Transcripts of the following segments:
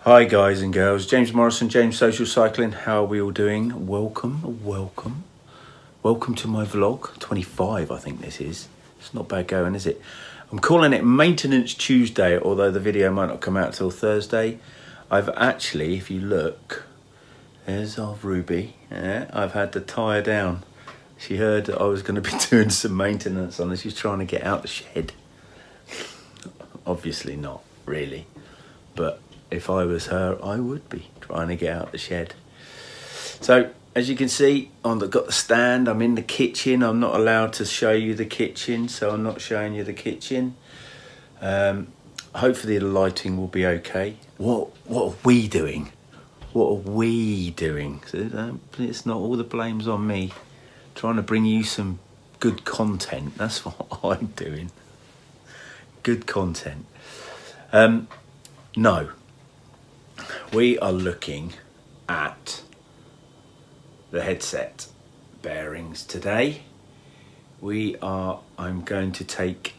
Hi guys and girls, James Morrison, James Social Cycling. How are we all doing? Welcome to my vlog. 25 I think this is. It's not bad going, is it? I'm calling it Maintenance Tuesday, although the video might not come out till Thursday. I've actually, if you look, there's our RWBY. Yeah, I've had to tie her down. She heard that I was going to be doing some maintenance on her. She's trying to get out the shed. Obviously not, really. But if I was her, I would be trying to get out the shed. So, as you can see, I've got the stand. I'm in the kitchen. I'm not allowed to show you the kitchen, so I'm not showing you the kitchen. Hopefully the lighting will be okay. What are we doing? What are we doing? So, it's not all the blame's on me. Trying to bring you some good content. That's what I'm doing. Good content. No. We are looking at the headset bearings today. I'm going to take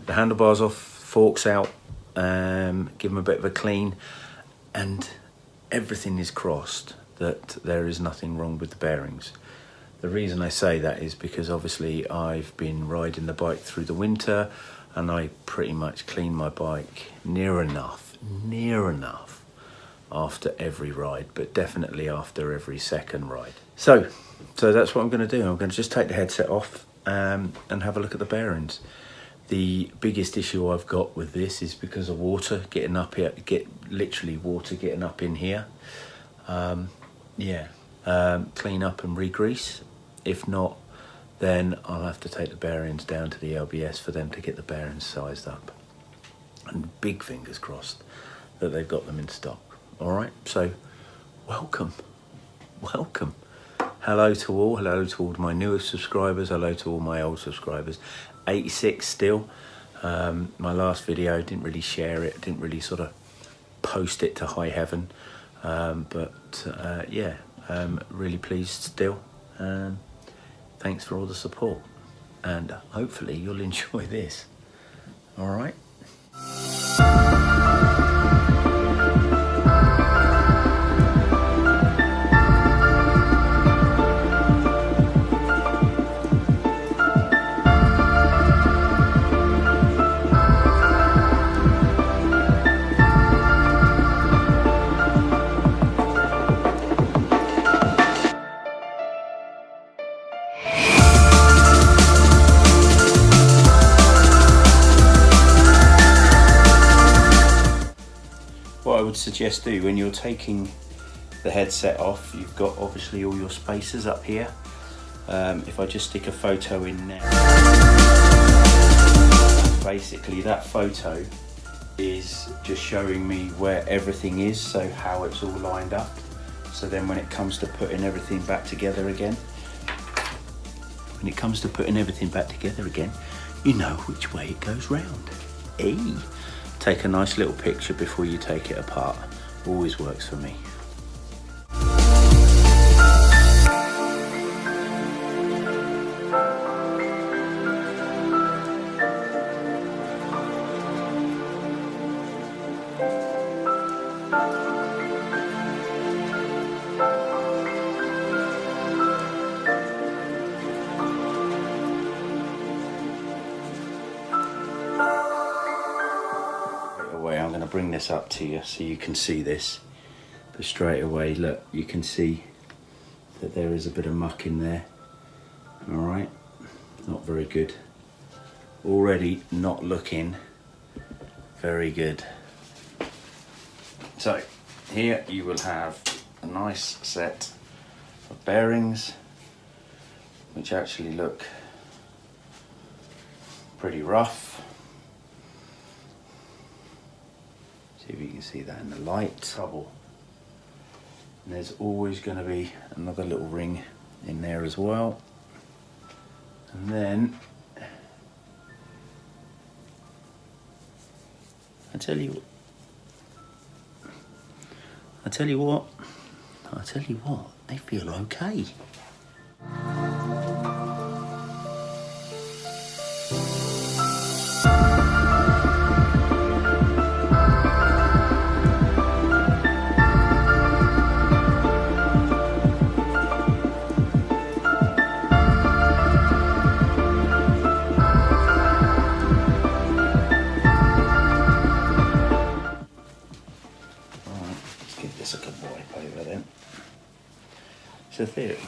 the handlebars off, forks out, give them a bit of a clean, and everything is crossed that there is nothing wrong with the bearings. The reason I say that is because obviously I've been riding the bike through the winter and I pretty much clean my bike near enough after every ride, but definitely after every second ride. So that's what I'm going to do. I'm going to just take the headset off and have a look at the bearings. The biggest issue I've got with this is because of water getting up here, water getting up in here. Clean up and re-grease. If not, then I'll have to take the bearings down to the LBS for them to get the bearings sized up. And big fingers crossed that they've got them in stock. All right, so welcome. Hello to all my newest subscribers, hello to all my old subscribers. 86 still. My last video, didn't really share it, didn't really sort of post it to high heaven. Really pleased still. Thanks for all the support, and hopefully you'll enjoy this. All right. What I would suggest do when you're taking the headset off, you've got obviously all your spacers up here. If I just stick a photo in now, basically that photo is just showing me where everything is, so how it's all lined up. So then when it comes to putting everything back together again, you know which way it goes round. Take a nice little picture before you take it apart. Always works for me. I'm going to bring this up to you so you can see this, but straight away, look, you can see that there is a bit of muck in there. All right, not very good. Already not looking very good. So here you will have a nice set of bearings which actually look pretty rough. See if you can see that in the light. Trouble. And there's always going to be another little ring in there as well. And then I tell you what, they feel okay.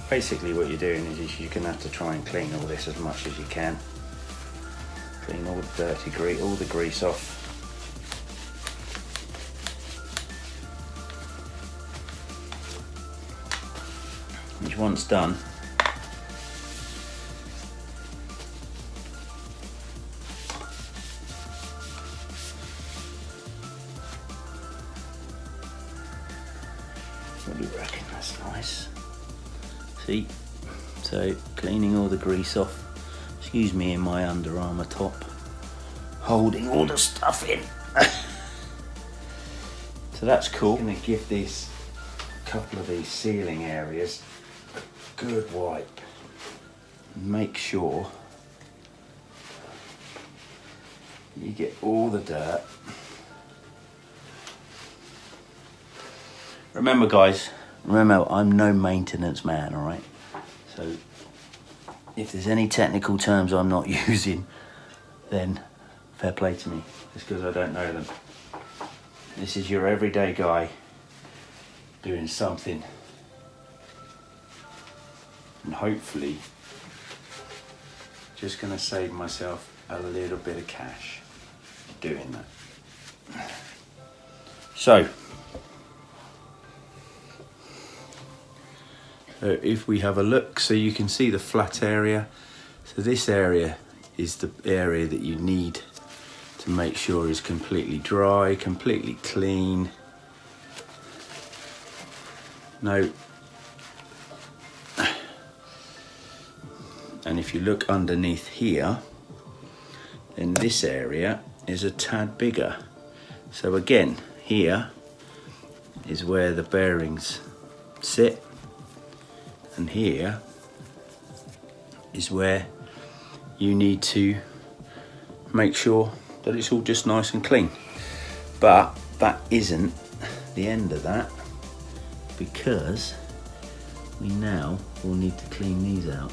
basically what you're doing is you're going to have to try and clean all this as much as you can. Clean all the dirty grease, all the grease off. Which once done, what do you reckon? That's nice. See, so cleaning all the grease off. Excuse me in my Under Armour top, holding all the stuff in. So that's cool. I'm going to give this couple of these sealing areas a good wipe. Make sure you get all the dirt. Remember guys, I'm no maintenance man, alright? So if there's any technical terms I'm not using, then fair play to me, just because I don't know them. This is your everyday guy doing something, and hopefully just going to save myself a little bit of cash doing that. So if we have a look, so you can see the flat area. So this area is the area that you need to make sure is completely dry, completely clean. Now, and if you look underneath here, then this area is a tad bigger. So again, here is where the bearings sit, and here is where you need to make sure that it's all just nice and clean. But that isn't the end of that, because we now will need to clean these out.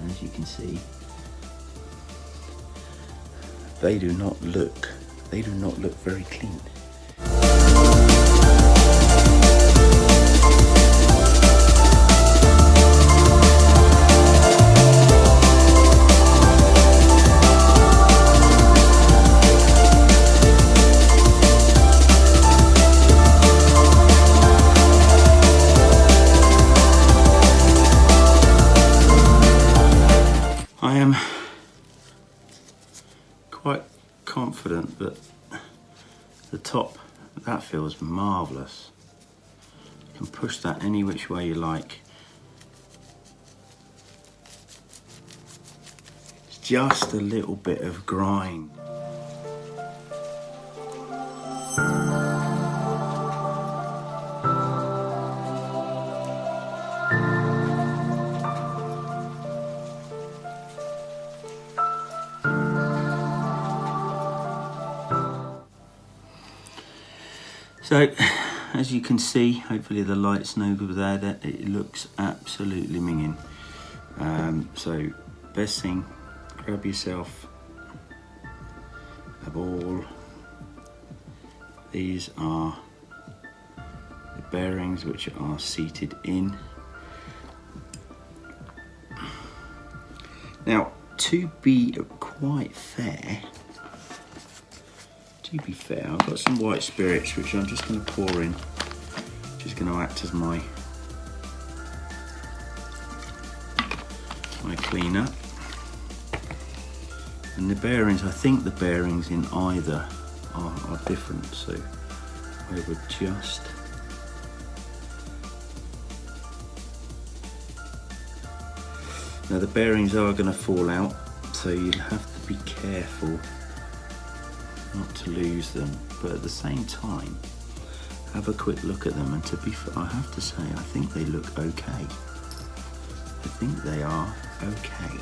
As you can see, they do not look very clean. I am quite confident that the top, that feels marvellous. You can push that any which way you like. It's just a little bit of grind. So, as you can see, hopefully the light's no good there, that it looks absolutely minging. So, best thing, grab yourself a ball. These are the bearings which are seated in. Now, to be quite fair, I've got some white spirits which I'm just going to pour in, which is going to act as my cleaner. And the bearings, I think the bearings in either are different, so I would just now the bearings are going to fall out, so you'll have to be careful not to lose them, but at the same time have a quick look at them, and to be fair, I have to say I think they look okay. I think they are okay.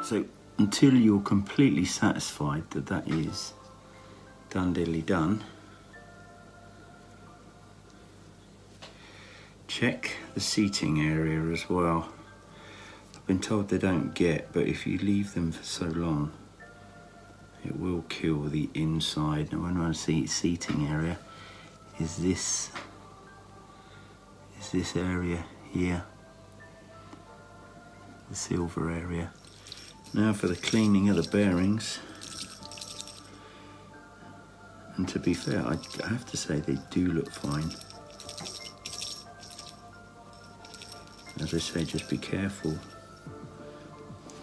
So until you're completely satisfied that that is done diddly done, check the seating area as well. I've been told they don't get, but if you leave them for so long, it will kill the inside. Now when I see seating area, is this area here, the silver area. Now for the cleaning of the bearings. And to be fair, I have to say they do look fine. As I say, just be careful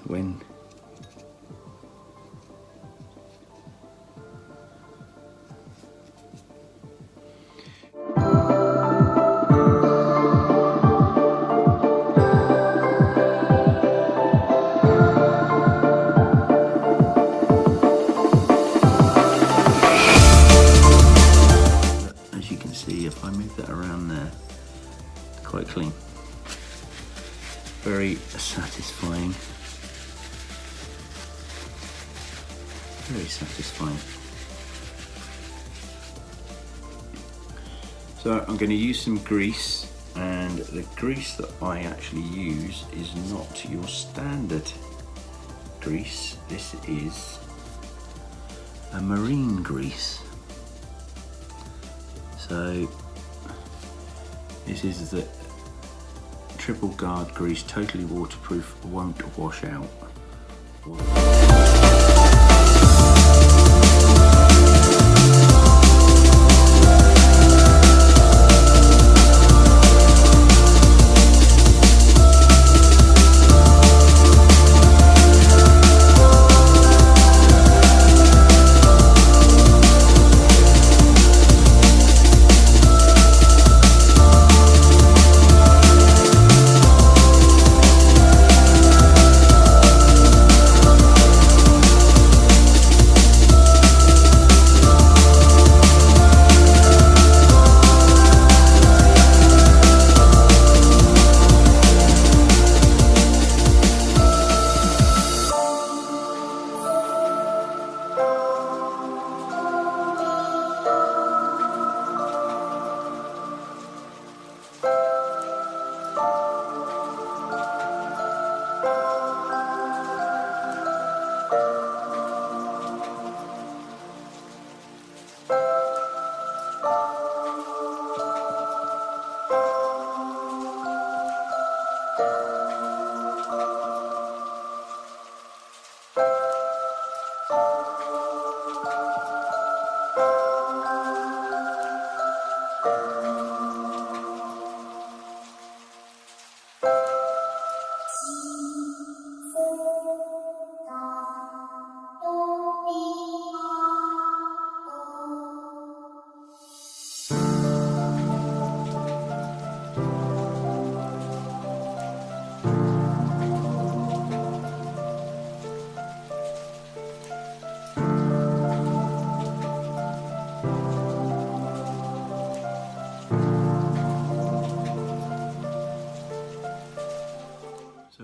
when quite clean. Very satisfying. Very satisfying. So I'm going to use some grease, and the grease that I actually use is not your standard grease. This is a marine grease. So this is the triple guard grease, totally waterproof, won't wash out.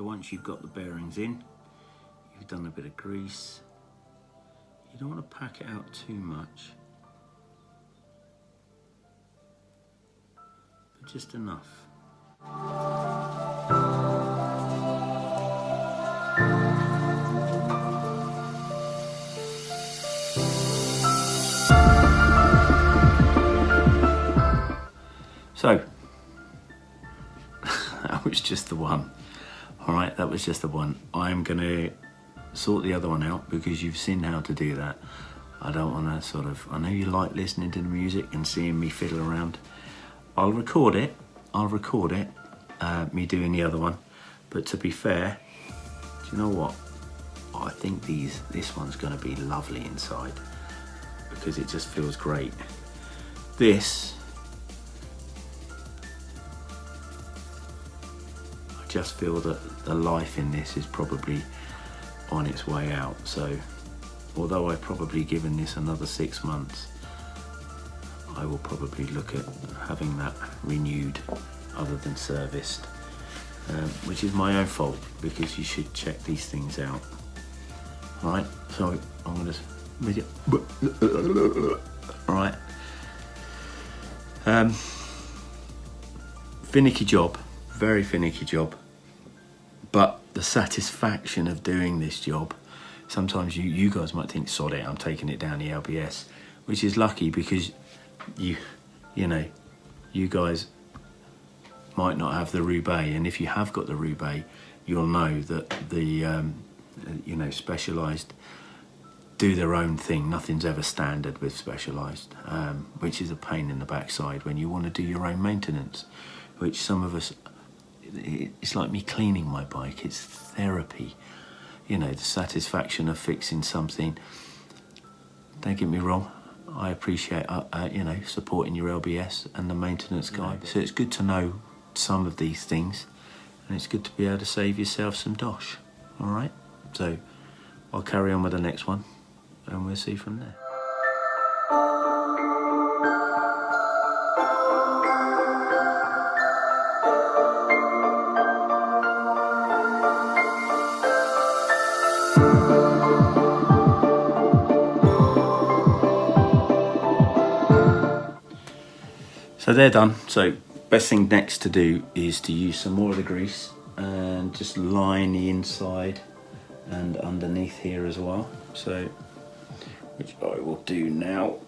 Once you've got the bearings in, you've done a bit of grease, you don't want to pack it out too much, but just enough. So, that was just the one. Alright, that was just the one. I'm going to sort the other one out because you've seen how to do that. I don't want to I know you like listening to the music and seeing me fiddle around. I'll record it, me doing the other one. But to be fair, do you know what? I think this one's going to be lovely inside because it just feels great. This, just feel that the life in this is probably on its way out. So although I've probably given this another 6 months, I will probably look at having that renewed other than serviced, which is my own fault because you should check these things out. right? So I'm going to, right. Finicky job, very finicky job, but the satisfaction of doing this job, sometimes you guys might think, sod it, I'm taking it down the LBS, which is lucky because you know, you guys might not have the Roubaix, and if you have got the Roubaix, you'll know that the you know, Specialised do their own thing. Nothing's ever standard with Specialised, which is a pain in the backside when you want to do your own maintenance, which some of us, it's like me cleaning my bike, it's therapy. You know, the satisfaction of fixing something. Don't get me wrong, I appreciate you know, supporting your LBS and the maintenance guy. So it's good to know some of these things, and it's good to be able to save yourself some dosh. All right, so I'll carry on with the next one, and we'll see from there. So they're done. So best thing next to do is to use some more of the grease and just line the inside and underneath here as well. So, which I will do now.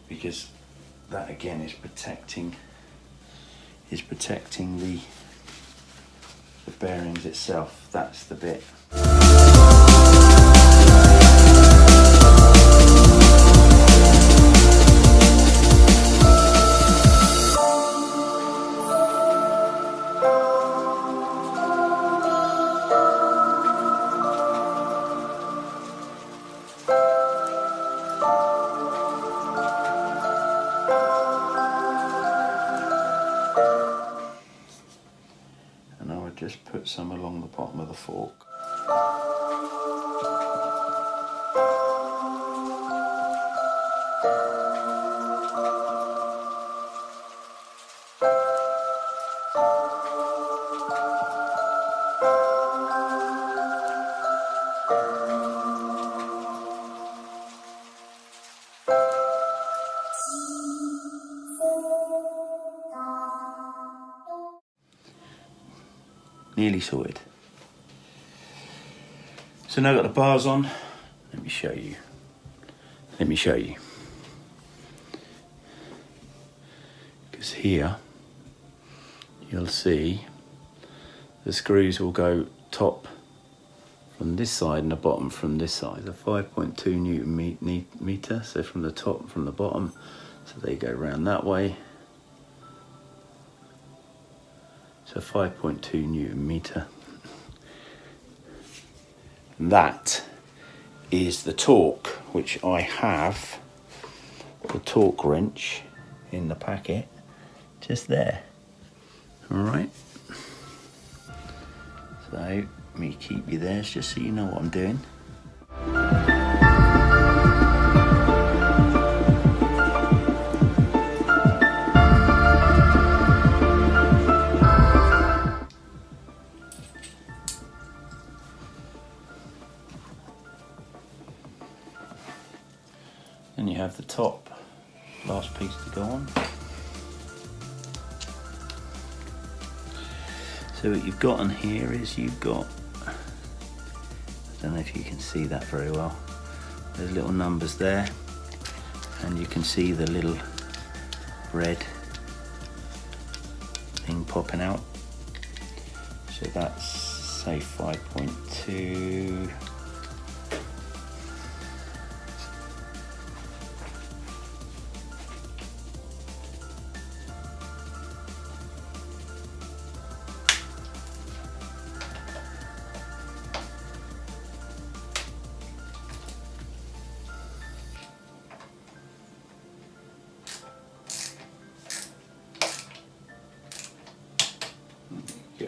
Because that again is protecting the bearings itself. That's the bit. Just put some along the bottom of the fork. Nearly sorted. So now I've got the bars on. Let me show you. Because here you'll see the screws will go top from this side and the bottom from this side. A 5.2 Newton meter. So from the top and from the bottom. So they go around that way. So 5.2 Newton meter. And that is the torque, which I have the torque wrench in the packet, just there. All right. So let me keep you there, just so you know what I'm doing. Then you have the top last piece to go on. So what you've got on here is you've got, I don't know if you can see that very well, there's little numbers there, and you can see the little red thing popping out. So that's, say, 5.2. Go.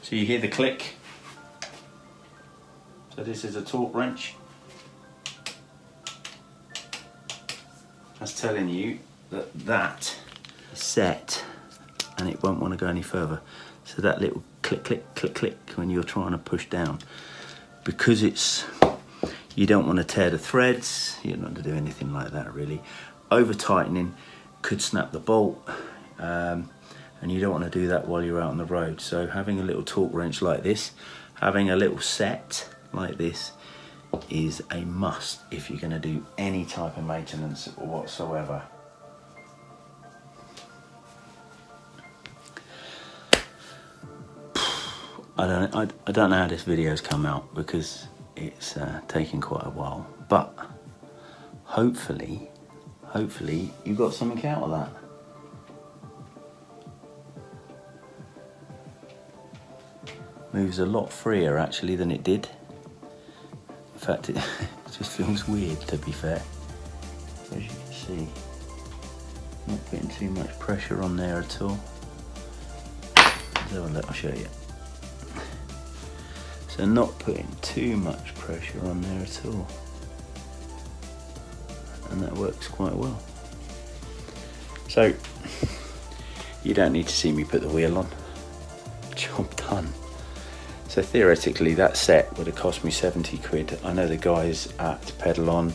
So you hear the click. So this is a torque wrench. That's telling you that that is set and it won't want to go any further. So that little click, click, click, click when you're trying to push down. Because it's, you don't want to tear the threads, you don't want to do anything like that really. Over tightening could snap the bolt, and you don't want to do that while you're out on the road. So having a little torque wrench like this, having a little set like this is a must if you're going to do any type of maintenance whatsoever. I don't know how this video's come out because it's taken quite a while, but hopefully you got something out of that. Moves a lot freer actually than it did. In fact, it just feels weird, to be fair. As you can see, not putting too much pressure on there at all. Let's have a look, I'll show you. So not putting too much pressure on there at all. And that works quite well. So, you don't need to see me put the wheel on. Job done. So theoretically that set would have cost me 70 quid. I know the guys at Pedal On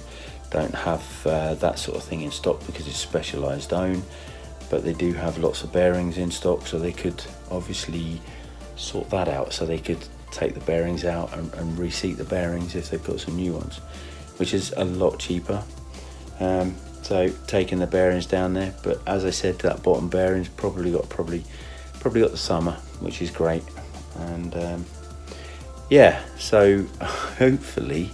don't have that sort of thing in stock because it's specialised own, but they do have lots of bearings in stock, so they could obviously sort that out. So they could take the bearings out and reseat the bearings if they've got some new ones, which is a lot cheaper. So taking the bearings down there, but as I said, that bottom bearing's probably got the summer, which is great. And yeah, so hopefully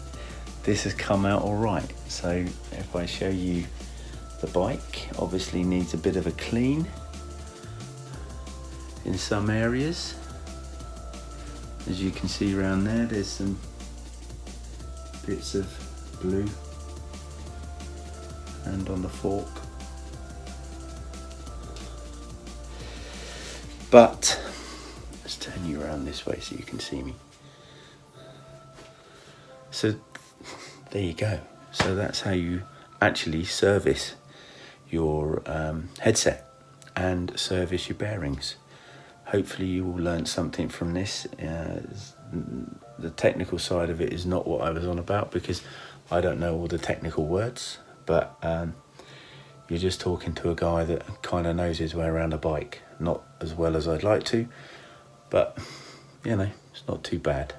this has come out all right. So if I show you the bike, obviously needs a bit of a clean in some areas. As you can see around there, there's some bits of glue and on the fork. But let's turn you around this way so you can see me. So there you go. So that's how you actually service your headset and service your bearings. Hopefully you will learn something from this. The technical side of it is not what I was on about because I don't know all the technical words, but you're just talking to a guy that kind of knows his way around a bike. Not as well as I'd like to, but you know, it's not too bad.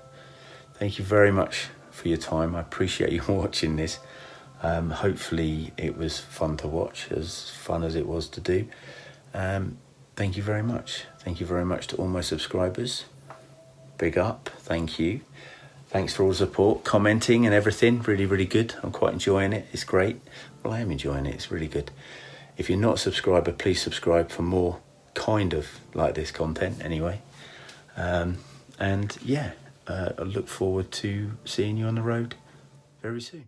Thank you very much for your time. I appreciate you watching this. Hopefully it was fun to watch, as fun as it was to do. Thank you very much. Thank you very much to all my subscribers. Big up, thank you. Thanks for all the support, commenting and everything. Really, really good. I'm quite enjoying it. It's great. Well, I am enjoying it. It's really good. If you're not a subscriber, please subscribe for more kind of like this content anyway. And yeah, I look forward to seeing you on the road very soon.